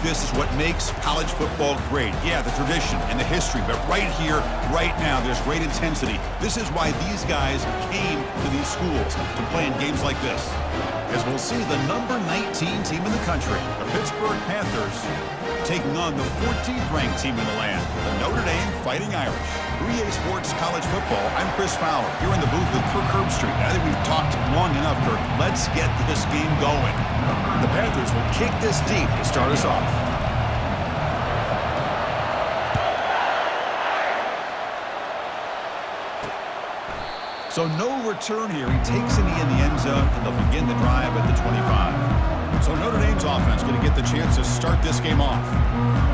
This is what makes college football great. Yeah, the tradition and the history, but right here, right now, there's great intensity. This is why these guys came to these schools to play in games like this. As we'll see the number 19 team in the country, the Pittsburgh Panthers, taking on the 14th ranked team in the land, the Notre Dame Fighting Irish. 3A Sports College Football, I'm Chris Fowler, here in the booth with Kirk Herbstreit. I think we've talked long enough, Kirk. Let's get this game going. The Panthers will kick this deep to start us off. So no return here. He takes it in the end zone, and they'll begin the drive at the 25. So Notre Dame's offense going to get the chance to start this game off.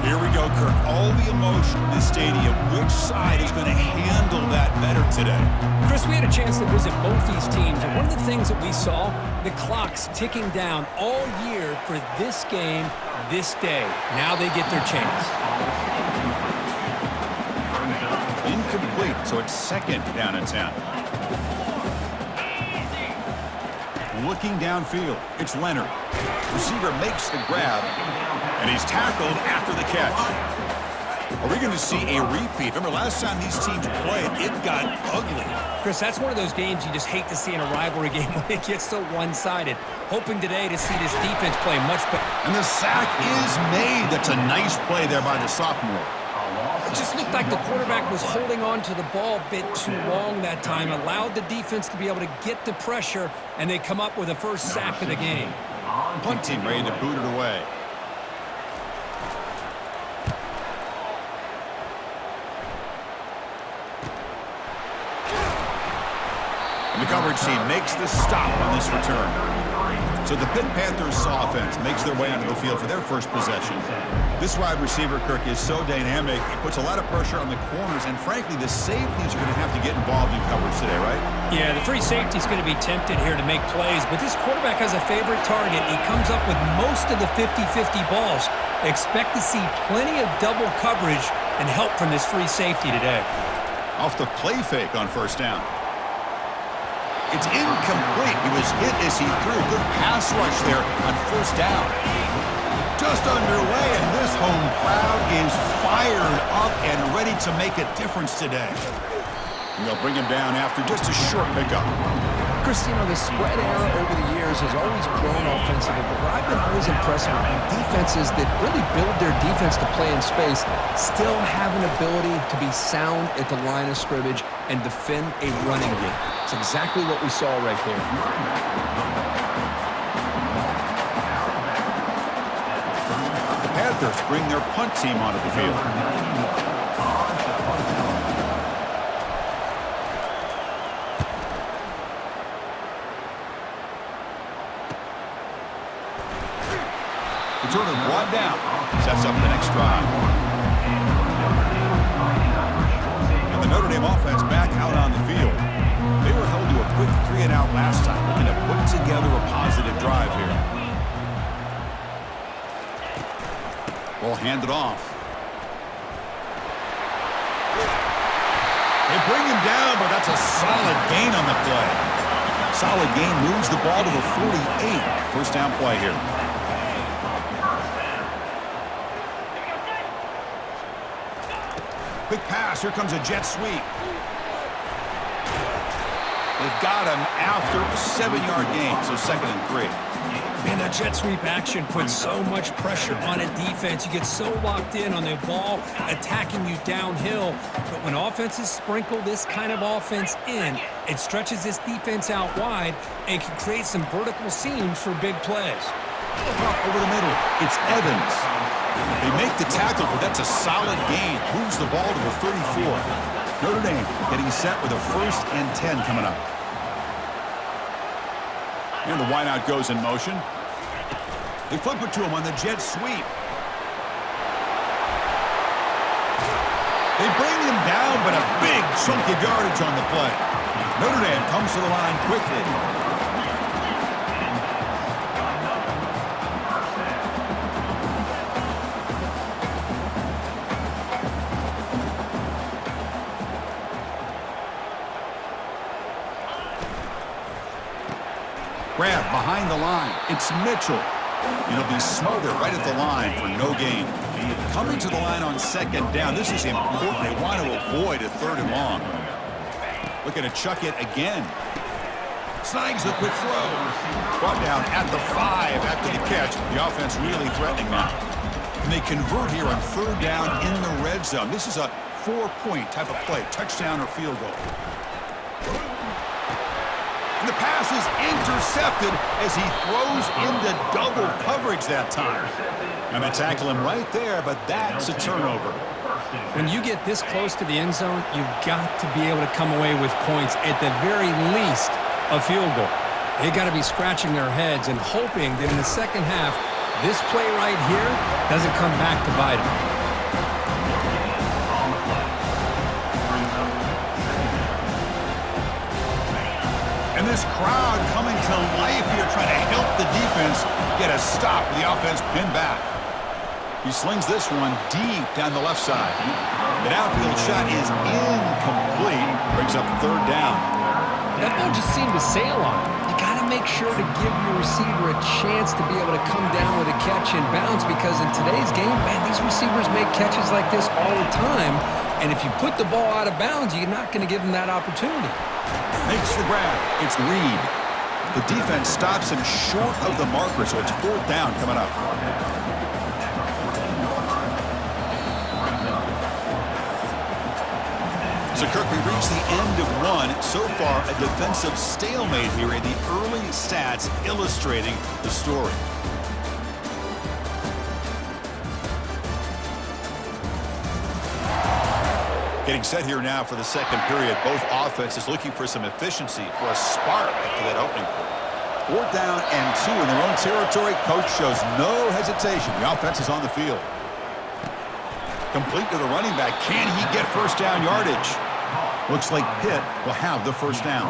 Here we go, Kirk. All the emotion in this stadium. Which side is going to handle that better today? Chris, we had a chance to visit both these teams, and one of the things that we saw, the clock's ticking down all year for this game, this day. Now they get their chance. Incomplete, so it's second down and 10. Looking downfield, it's Leonard. Receiver makes the grab, and he's tackled after the catch. Are we going to see a repeat? Remember, last time these teams played, it got ugly. Chris, that's one of those games you just hate to see in a rivalry game when it gets so one-sided. Hoping today to see this defense play much better. And the sack is made. That's a nice play there by the sophomore. It just looked like the quarterback was holding on to the ball a bit too long that time, allowed the defense to be able to get the pressure, and they come up with the first sack of the game. Punt team ready to boot it away. And the coverage team makes the stop on this return. So the Pitt Panthers offense makes their way onto the field for their first possession. This wide receiver, Kirk, is so dynamic. He puts a lot of pressure on the corners, and frankly, the safeties are going to have to get involved in coverage today, right? Yeah, the free safety is going to be tempted here to make plays, but this quarterback has a favorite target. He comes up with most of the 50-50 balls. Expect to see plenty of double coverage and help from this free safety today. Off the play fake on first down. It's incomplete. He was hit as he threw. Good pass rush there on first down. Just underway, and this home crowd is fired up and ready to make a difference today. And they'll bring him down after just a short pickup. Chris, you know, the spread era over the years has always grown offensively, but what I've been always impressed with defenses that really build their defense to play in space still have an ability to be sound at the line of scrimmage and defend a running game. It's exactly what we saw right there. The Panthers bring their punt team onto the field. Return is brought down. Sets up the next drive. And the Notre Dame offense back out on the field. They were held to a quick 3-and-out last time. Looking to put together a positive drive here. Ball handed off. They bring him down, but that's a solid gain on the play. Solid gain moves the ball to the 48. First down play here. Quick pass. Here comes a jet sweep. They've got him after a 7-yard gain, so 2nd and 3. Man, that jet sweep action puts so much pressure on a defense. You get so locked in on the ball attacking you downhill. But when offenses sprinkle this kind of offense in, it stretches this defense out wide and can create some vertical seams for big plays. Over the middle, it's Evans. They make the tackle, but that's a solid gain. Moves the ball to the 34. Notre Dame getting set with a 1st and 10 coming up. And the wideout goes in motion. They flip it to him on the jet sweep. They bring him down, but a big chunk of yardage on the play. Notre Dame comes to the line quickly. Grab behind the line. It's Mitchell. And he'll be smothered right at the line for no gain. Coming to the line on second down. This is important. They want to avoid a third and long. Looking to chuck it again. Snags a quick throw. Brought down at the 5 after the catch. The offense really threatening now. And they convert here on third down in the red zone. This is a 4-point type of play. Touchdown or field goal. And the pass is intercepted as he throws into double coverage that time. And they tackle him right there, but that's a turnover. When you get this close to the end zone, you've got to be able to come away with points, at the very least a field goal. They got to be scratching their heads and hoping that in the second half, this play right here doesn't come back to bite them. And this crowd coming to life here, trying to help the defense get a stop. The offense pinned back. He slings this one deep down the left side. The outfield shot is incomplete. Brings up third down. That ball just seemed to sail on him. You got to make sure to give your receiver a chance to be able to come down with a catch and bounce, because in today's game, man, these receivers make catches like this all the time. And if you put the ball out of bounds, you're not going to give them that opportunity. Makes the grab. It's Reed. The defense stops him short of the marker, so it's fourth down coming up. So, Kirk, we reached the end of one. So far, a defensive stalemate here, in the early stats illustrating the story. Getting set here now for the second period. Both offenses looking for some efficiency, for a spark after that opening quarter. Fourth down and 2 in their own territory. Coach shows no hesitation. The offense is on the field. Complete to the running back. Can he get first down yardage? Looks like Pitt will have the first down.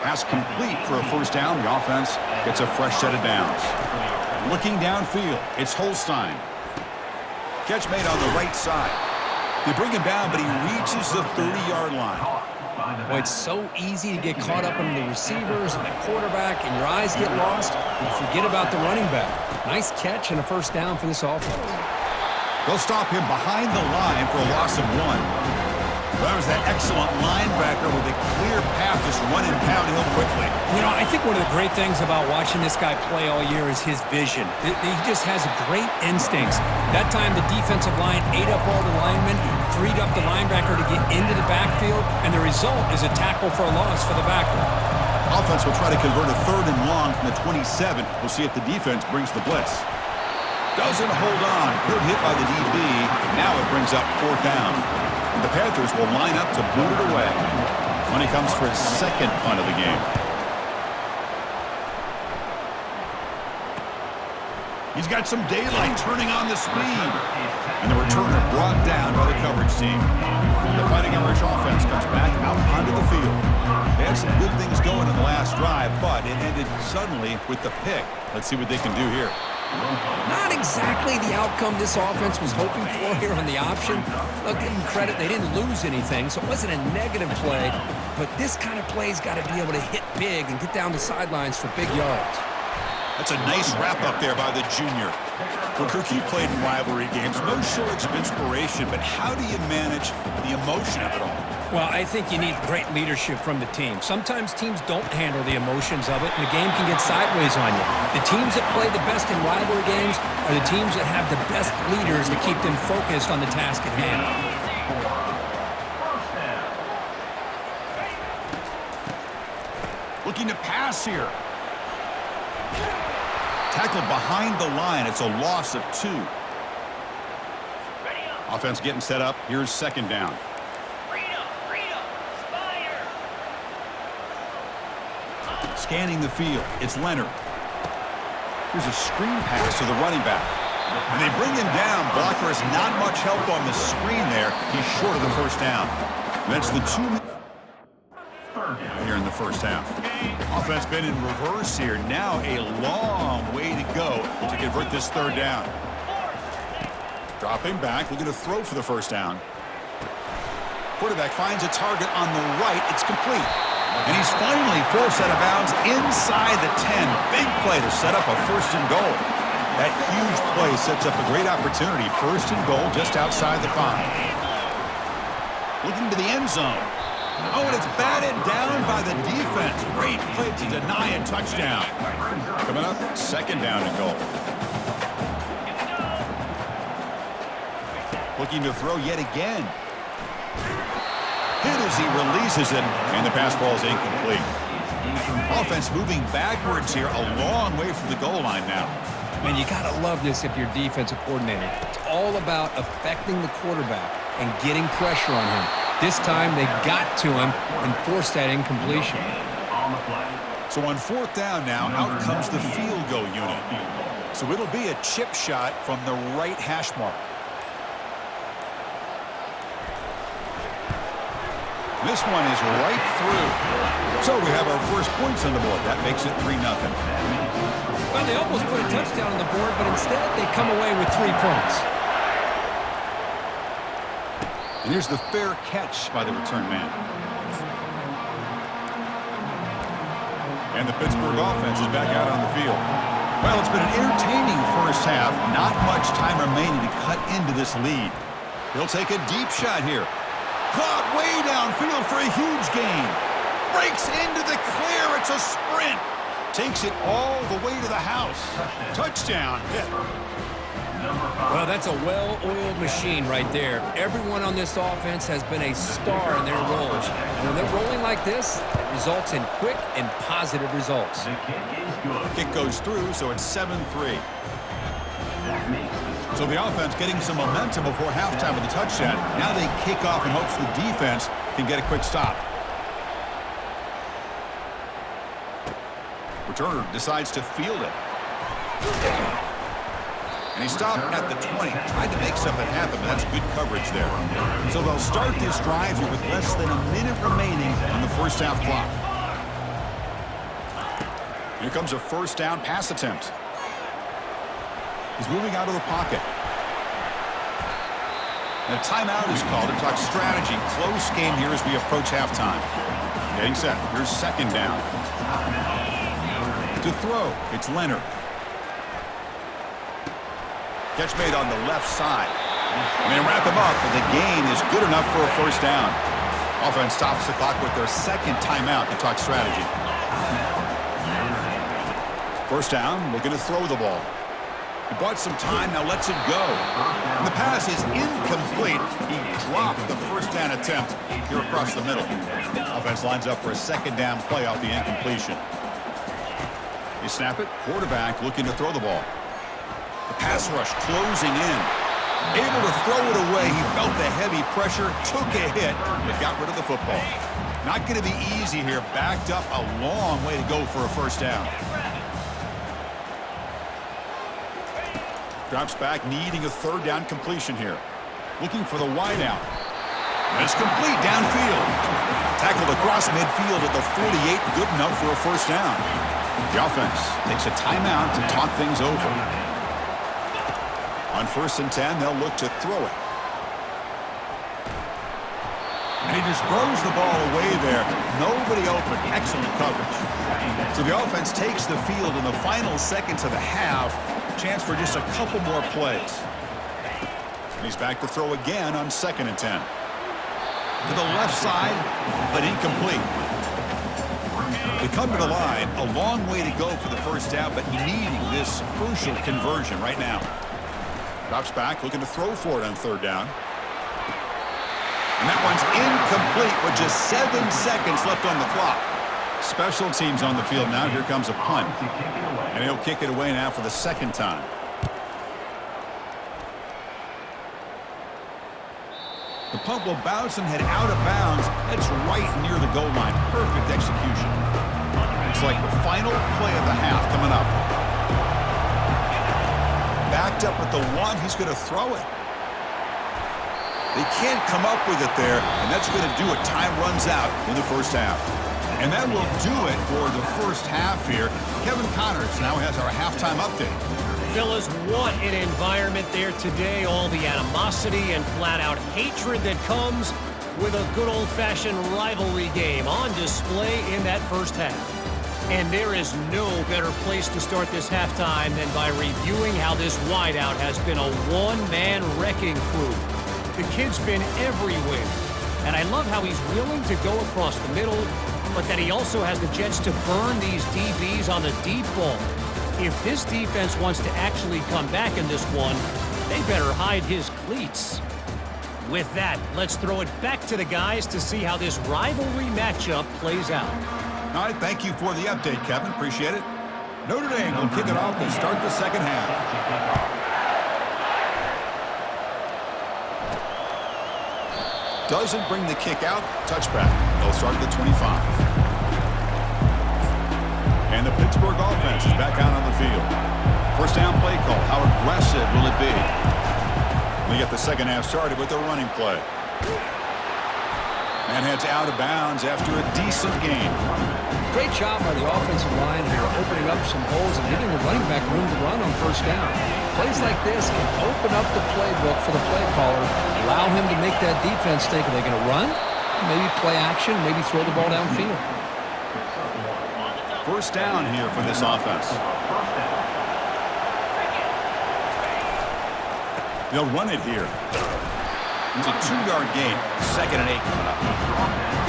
Pass complete for a first down. The offense gets a fresh set of downs. Looking downfield, it's Holstein. Catch made on the right side. They bring him down, but he reaches the 30-yard line. Boy, it's so easy to get caught up in the receivers and the quarterback, and your eyes get lost. You forget about the running back. Nice catch and a first down for this offense. They'll stop him behind the line for a loss of 1. That was that excellent linebacker with a clear path, just running downhill quickly. You know, I think one of the great things about watching this guy play all year is his vision. He just has great instincts. That time the defensive line ate up all the linemen, freed up the linebacker to get into the backfield, and the result is a tackle for a loss for the backer. Offense will try to convert a third and long from the 27. We'll see if the defense brings the blitz. Doesn't hold on. Good hit by the DB. Now it brings up fourth down. The Panthers will line up to boot it away when he comes for his second punt of the game. He's got some daylight, turning on the speed. And the returner brought down by the coverage team. The Fighting Irish offense comes back out onto the field. They had some good things going in the last drive, but it ended suddenly with the pick. Let's see what they can do here. Not exactly the outcome this offense was hoping for here on the option. Look, give them credit, they didn't lose anything, so it wasn't a negative play. But this kind of play's got to be able to hit big and get down the sidelines for big yards. That's a nice wrap-up there by the junior. Well, Kirk, you played in rivalry games. No shortage of inspiration, but how do you manage the emotion of it all? Well, I think you need great leadership from the team. Sometimes teams don't handle the emotions of it, and the game can get sideways on you. The teams that play the best in rivalry games are the teams that have the best leaders to keep them focused on the task at hand. Looking to pass here. Tackled behind the line. It's a loss of 2. Offense getting set up. Here's second down. Scanning the field. It's Leonard. Here's a screen pass to the running back. And they bring him down. Blocker has not much help on the screen there. He's short of the first down. That's the 2 here in the first half. Offense been in reverse here. Now a long way to go to convert this third down. Dropping back, looking to throw for the first down. Quarterback finds a target on the right. It's complete. And he's finally forced out of bounds inside the 10. Big play to set up a 1st and goal. That huge play sets up a great opportunity. 1st and goal just outside the 5. Looking to the end zone. Oh, and it's batted down by the defense. Great play to deny a touchdown. Coming up, 2nd down and goal. Looking to throw yet again. Hit as he releases it, and the pass ball is incomplete. Offense moving backwards here, a long way from the goal line now. Man, you got to love this if you're defensive coordinator. It's all about affecting the quarterback and getting pressure on him. This time they got to him and forced that incompletion. So on 4th down now, out comes the field goal unit. So it'll be a chip shot from the right hash mark. This one is right through. So we have our first points on the board. That makes it 3-0. Well, they almost put a touchdown on the board, but instead they come away with 3 points. And here's the fair catch by the return man. And the Pittsburgh offense is back out on the field. Well, it's been an entertaining first half. Not much time remaining to cut into this lead. He'll take a deep shot here. Caught way downfield for a huge gain. Breaks into the clear. It's a sprint. Takes it all the way to the house. Touchdown hit. Well, that's a well-oiled machine right there. Everyone on this offense has been a star in their roles. And when they're rolling like this, it results in quick and positive results. Kick goes through, so it's 7-3. So the offense getting some momentum before halftime with the touchdown. Now they kick off in hopes the defense can get a quick stop. Returner decides to field it. And he stopped at the 20. Tried to make something happen, but that's good coverage there. So they'll start this drive here with less than a minute remaining on the first half clock. Here comes a 1st down pass attempt. He's moving out of the pocket. And a timeout is called to talk strategy. Close game here as we approach halftime. Getting set. Here's 2nd down. To throw, it's Leonard. Catch made on the left side. And they wrap him up, but the gain is good enough for a 1st down. Offense stops the clock with their 2nd timeout to talk strategy. 1st down, looking to throw the ball. He bought some time, now lets it go. And the pass is incomplete. He dropped the 1st down attempt here across the middle. Offense lines up for a 2nd down play off the incompletion. They snap it. Quarterback looking to throw the ball. The pass rush closing in. Able to throw it away. He felt the heavy pressure, took a hit, but got rid of the football. Not going to be easy here. Backed up a long way to go for a 1st down. Drops back, needing a 3rd down completion here. Looking for the wideout. And it's complete downfield. Tackled across midfield at the 48. Good enough for a 1st down. The offense takes a timeout to talk things over. On 1st and 10, they'll look to throw it. And he just throws the ball away there. Nobody open. Excellent coverage. So the offense takes the field in the final seconds of the half. Chance for just a couple more plays. And he's back to throw again on 2nd and 10. To the left side, but incomplete. They come to the line, a long way to go for the 1st down, but needing this crucial conversion right now. Drops back, looking to throw for it on 3rd down. And that one's incomplete with just 7 seconds left on the clock. Special teams on the field now. Here comes a punt. And he'll kick it away now for the 2nd time. The punt will bounce and head out of bounds. That's right near the goal line. Perfect execution. It's like the final play of the half coming up. Backed up at the 1. He's going to throw it. They can't come up with it there, and that's going to do it. Time runs out in the 1st half. And that will do it for the 1st half here. Kevin Connors now has our halftime update. Fellas, what an environment there today. All the animosity and flat-out hatred that comes with a good old-fashioned rivalry game on display in that first half. And there is no better place to start this halftime than by reviewing how this wideout has been a one-man wrecking crew. The kid's been everywhere, and I love how he's willing to go across the middle, but that he also has the Jets to burn these DBs on the deep ball. If this defense wants to actually come back in this one, they better hide his cleats. With that, let's throw it back to the guys to see how this rivalry matchup plays out. All right, thank you for the update, Kevin. Appreciate it. Notre Dame will kick it off to start the second half. Doesn't bring the kick out. Touchback. They'll start at the 25. And the Pittsburgh offense is back out on the field. First down play call. How aggressive will it be? We get the second half started with a running play. And heads out of bounds after a decent game. Great job by the offensive line here, opening up some holes and giving the running back room to run on first down. Plays like this can open up the playbook for the play caller, allow him to make that defense think, are they going to run? Maybe play action, maybe throw the ball downfield. First down here for this offense. They'll run it here. It's a 2-yard gain. Second and 8 coming up.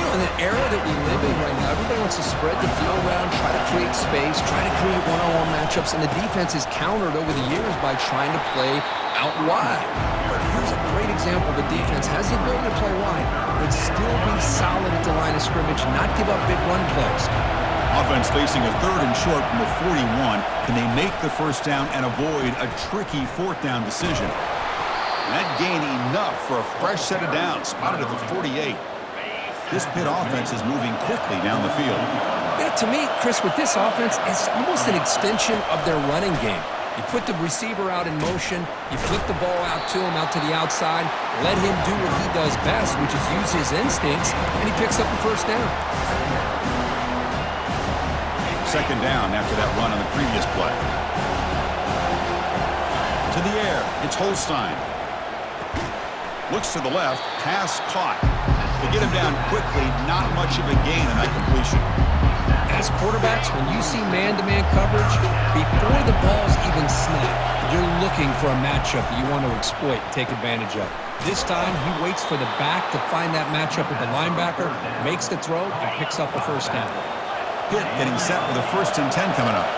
You know, in the era that we live in right now, everybody wants to spread the field around, try to create space, try to create one-on-one matchups, and the defense is countered over the years by trying to play out wide. But here's a great example. The defense has the ability to play wide, but still be solid at the line of scrimmage, not give up big run plays. Offense facing a third and short from the 41. Can they make the first down and avoid a tricky fourth down decision? That gain enough for a fresh set of downs, spotted at the 48. This Pitt offense is moving quickly down the field. Yeah, to me, Chris, with this offense, it's almost an extension of their running game. You put the receiver out in motion, you flip the ball out to him, out to the outside, let him do what he does best, which is use his instincts, and he picks up the first down. Second down after that run on the previous play. To the air, it's Holstein. Looks to the left, pass caught. To get him down quickly, not much of a gain in that completion. As quarterbacks, when you see man-to-man coverage, before the ball's even snapped, you're looking for a matchup that you want to exploit, take advantage of. This time, he waits for the back to find that matchup with the linebacker, makes the throw, and picks up the first down. Pitt getting set with a 1st and 10 coming up.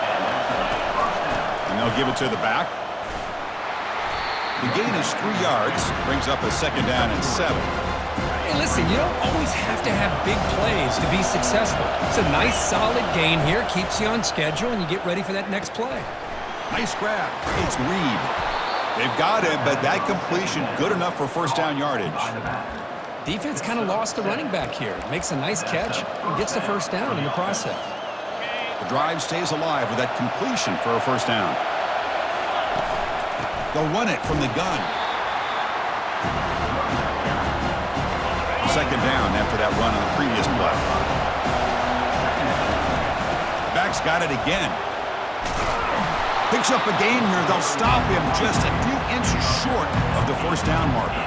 And they'll give it to the back. The gain is 3 yards, brings up a second down and 7. Hey, listen, you don't always have to have big plays to be successful. It's a nice, solid gain here, keeps you on schedule, and you get ready for that next play. Nice grab. It's Reed. They've got him, but that completion good enough for first down yardage. Defense kind of lost the running back here. Makes a nice catch and gets the first down in the process. The drive stays alive with that completion for a first down. They'll run it from the gun. Second down after that run on the previous play. The back's got it again. Picks up a gain here. They'll stop him just a few inches short of the first down marker.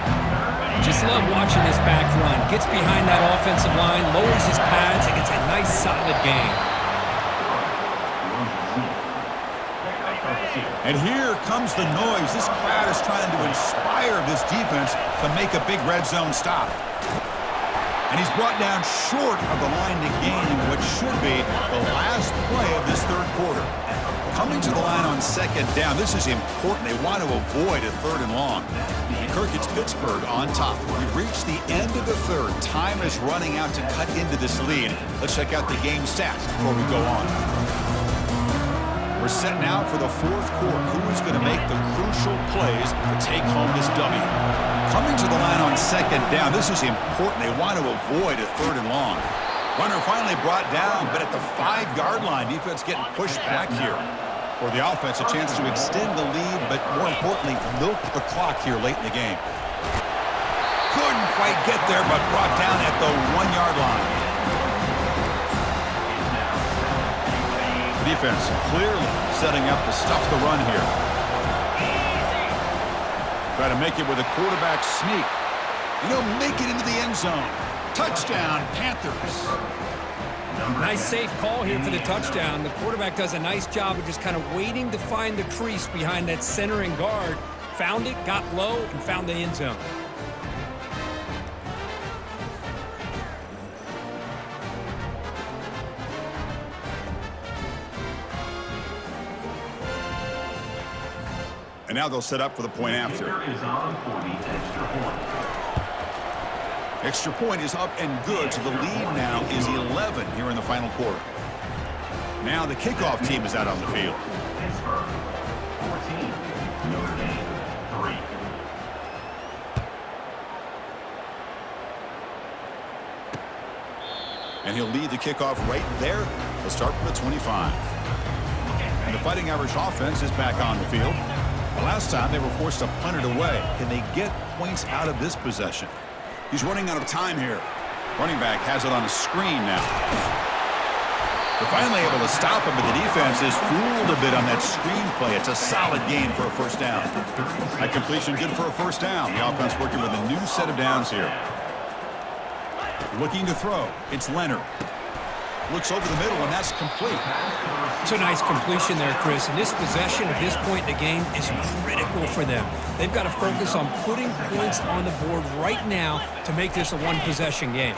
Just love watching this back run. Gets behind that offensive line, lowers his pads, and gets a nice solid gain. And here comes the noise. This crowd is trying to inspire this defense to make a big red zone stop. And he's brought down short of the line to gain what should be the last play of this third quarter. Coming to the line on second down, this is important. They want to avoid a 3rd and long. And Kirk, it's Pittsburgh on top. We've reached the end of the third. Time is running out to cut into this lead. Let's check out the game stats before we go on. We're setting out for the fourth quarter. Who is going to make the crucial plays to take home this W? Coming to the line on second down, this is important. They want to avoid a 3rd and long. Runner finally brought down, but at the 5-yard line, defense getting pushed back here. For the offense, a chance to extend the lead, but more importantly, milk the clock here late in the game. Couldn't quite get there, but brought down at the 1-yard line. The defense clearly setting up to stuff the run here. Try to make it with a quarterback sneak. And he'll make it into the end zone. Touchdown, Panthers. Nice safe call here for the touchdown. The quarterback does a nice job of just kind of waiting to find the crease behind that center and guard. Found it, got low, and found the end zone. And now they'll set up for the point after. Extra point is up and good, so the lead now is 11 here in the final quarter. Now the kickoff team is out on the field. Pittsburgh, 14, Notre Dame, 3. And he'll lead the kickoff right there. They'll start from the 25. And the Fighting Irish offense is back on the field. The last time they were forced to punt it away. Can they get points out of this possession? He's running out of time here. Running back has it on a screen now. They're finally able to stop him, but the defense is fooled a bit on that screen play. It's a solid gain for a first down. That completion good for a first down. The offense working with a new set of downs here. Looking to throw. It's Leonard. Looks over the middle, and that's complete. It's a nice completion there, Chris. And this possession at this point in the game is critical for them. They've got to focus on putting points on the board right now to make this a one-possession game.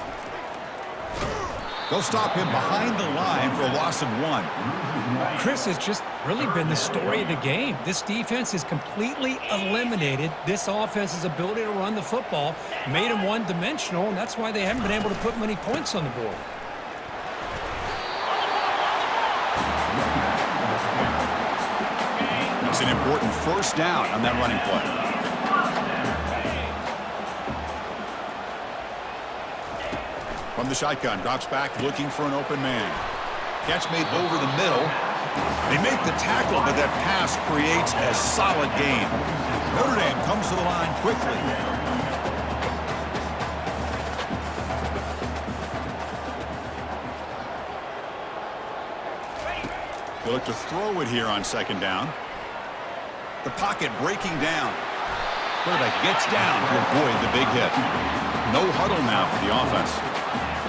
They'll stop him behind the line for a loss of 1. Chris, has just really been the story of the game. This defense has completely eliminated this offense's ability to run the football, made them one-dimensional, and that's why they haven't been able to put many points on the board. It's an important first down on that running play. From the shotgun, drops back looking for an open man. Catch made over the middle. They make the tackle, but that pass creates a solid gain. Notre Dame comes to the line quickly. They look to throw it here on second down. The pocket breaking down. Quarterback gets down to avoid the big hit. No huddle now for the offense.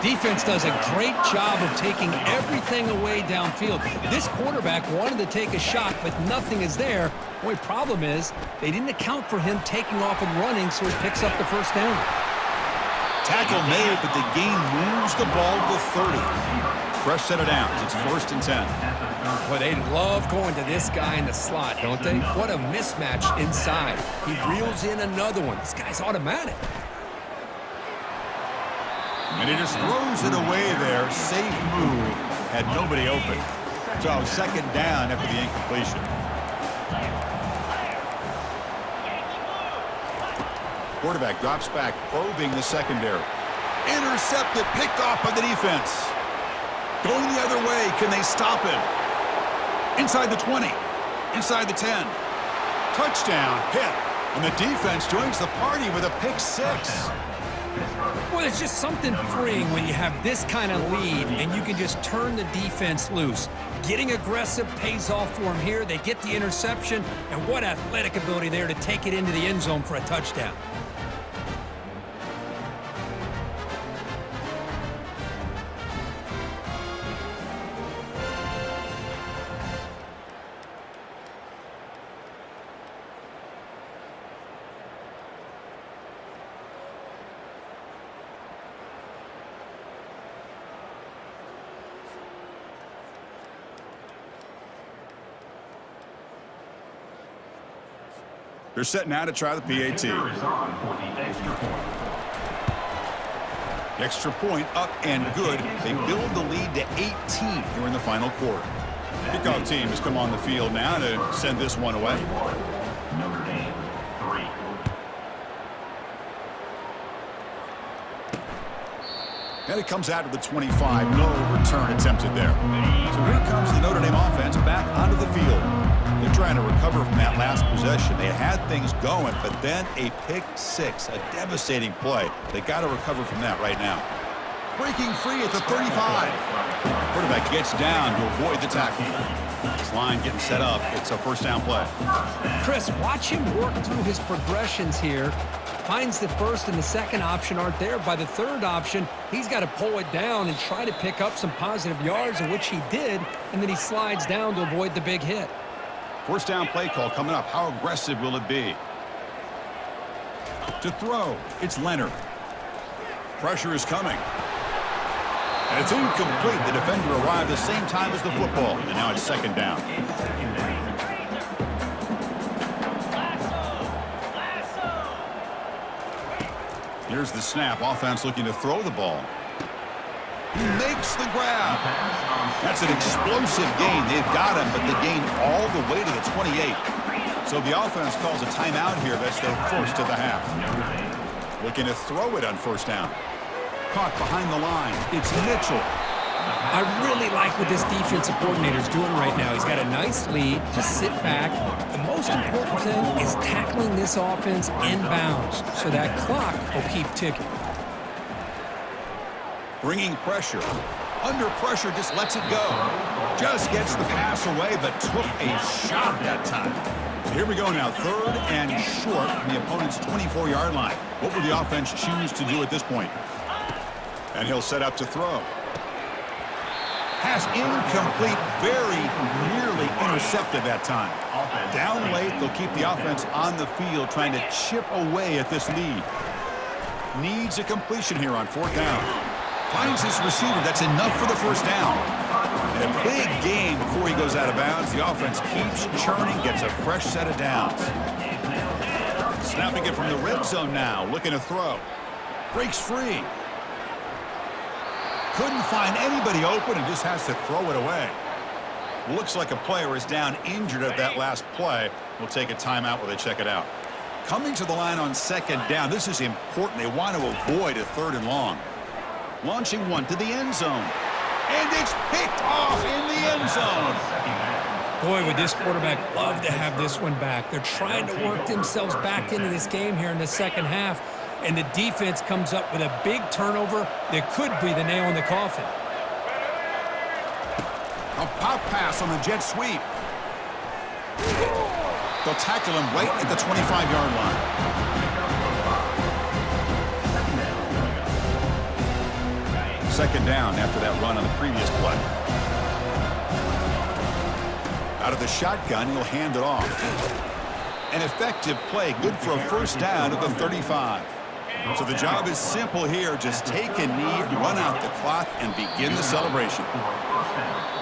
Defense does a great job of taking everything away downfield. This quarterback wanted to take a shot, but nothing is there. The only problem is they didn't account for him taking off and running, so he picks up the first down. Tackle made, but the gain moves the ball to 30. Fresh set of downs. It's 1st and 10. Well, they love going to this guy in the slot, don't they? What a mismatch inside. He reels in another one. This guy's automatic. And he just throws it away there. Safe move. Had nobody open. So second down after the incompletion. Quarterback drops back, probing the secondary. Intercepted, picked off by the defense. Going the other way. Can they stop him? Inside the 20. Inside the 10. Touchdown, hit. And the defense joins the party with a pick 6. Well, it's just something freeing when you have this kind of lead and you can just turn the defense loose. Getting aggressive pays off for them here. They get the interception, and what athletic ability there to take it into the end zone for a touchdown. They're setting out to try the PAT. Extra point up and good. They build the lead to 18 here in the final quarter. Kickoff team has come on the field now to send this one away. Notre Dame, 3. And it comes out to the 25. No return attempted there. So here comes the Notre Dame offense back onto the field. They're trying to recover from that last possession. They had things going, but then a pick 6, a devastating play. They got to recover from that right now. Breaking free at the 35. Quarterback gets down to avoid the tackle. This line getting set up. It's a first down play. Chris, watch him work through his progressions here. finds the first and the second option aren't there. By the third option, he's got to pull it down and try to pick up some positive yards, in which he did, and then he slides down to avoid the big hit. First down play call coming up. How aggressive will it be? To throw, it's Leonard. Pressure is coming. And it's incomplete. The defender arrived the same time as the football, and now it's second down. Here's the snap. Offense looking to throw the ball. He makes the grab. That's an explosive gain. They've got him, but the gain all the way to the 28. So the offense calls a timeout here. That's their first of the half. Looking to throw it on first down. Caught behind the line. It's Mitchell. I really like what this defensive coordinator is doing right now. He's got a nice lead. Just sit back. The most important thing is tackling this offense inbounds so that clock will keep ticking. Bringing pressure. Under pressure, just lets it go. Just gets the pass away, but took a shot that time. Here we go now. Third and short from the opponent's 24-yard line. What will the offense choose to do at this point? And he'll set up to throw. Pass incomplete, very nearly intercepted that time. Down late, they'll keep the offense on the field trying to chip away at this lead. Needs a completion here on fourth down. Finds his receiver. That's enough for the first down. And a big gain before he goes out of bounds. The offense keeps churning, gets a fresh set of downs. Snapping it from the red zone now, looking to throw. Breaks free. Couldn't find anybody open and just has to throw it away. Looks like a player is down injured at that last play. We'll take a timeout while they check it out. Coming to the line on second down. This is important. They want to avoid a third and long. Launching one to the end zone. And it's picked off in the end zone. Boy, would this quarterback love to have this one back. They're trying to work themselves back into this game here in the second half. And the defense comes up with a big turnover that could be the nail in the coffin. A pop pass on the jet sweep. They'll tackle him right at the 25-yard line. Second down after that run on the previous play. Out of the shotgun, he'll hand it off. An effective play, good for a first down at the 35. So the job is simple here. Just take a knee, run out the clock, and begin the celebration.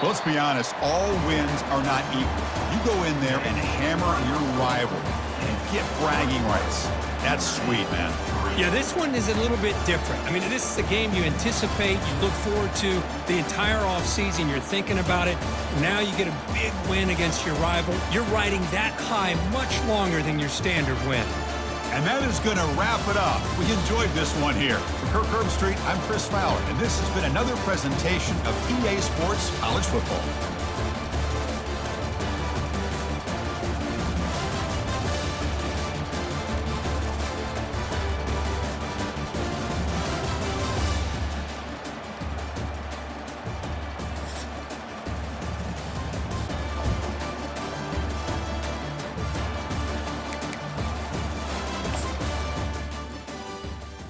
Let's be honest, all wins are not equal. You go in there and hammer your rival and get bragging rights. That's sweet, man. Yeah, this one is a little bit different. I mean, this is a game you anticipate, you look forward to the entire offseason. You're thinking about it. Now you get a big win against your rival. You're riding that high much longer than your standard win. And that is going to wrap it up. We enjoyed this one here. For Kirk Herbstreit, I'm Chris Fowler, and this has been another presentation of EA Sports College Football.